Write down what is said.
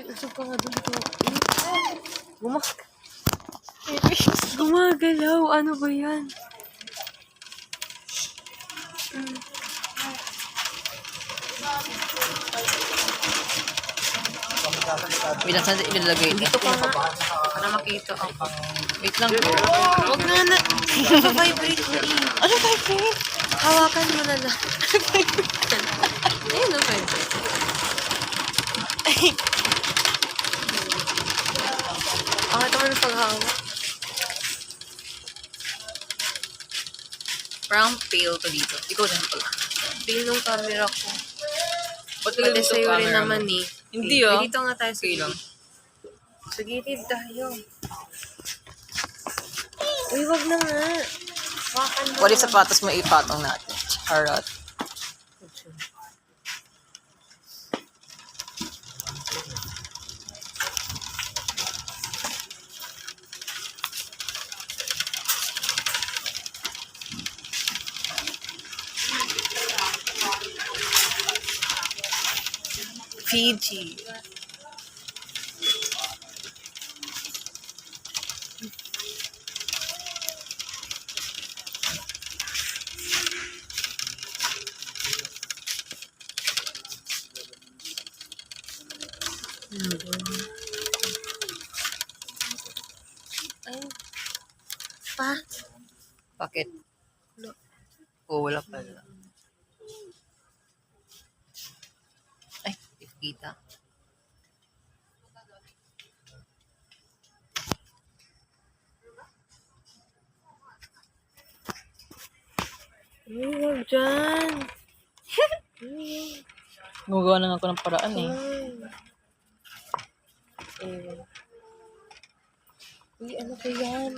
Usog ka nga doon. Gumagalaw. Ano ba yan? Wait lang, saan ilalagay ito? Dito pa nga. Para makita ako. Wait lang. Huwag na. Vibrate mo eh. Ano vibrate? Hawakan mo na lang. Ayun o, vibrate. Bakit ako ng paghawak? Parang pale to dito. Ikaw din pala. Pili ng camera ko. Pati Pati sa'yo rin naman eh. Hindi Eh, ah. dito nga tayo sa Okay lang. gilid. Sa gilid tayo. Uy, wag na nga. Hawakan mo. What if sapatos mo ipatong natin? Charot. Fiji. Ay. Pa? Bakit? Wala. Oh, wala pala. Ay, kita. Uy, wag dyan. Gumagawa lang ako ng paraan eh. Uy, ano ba yan?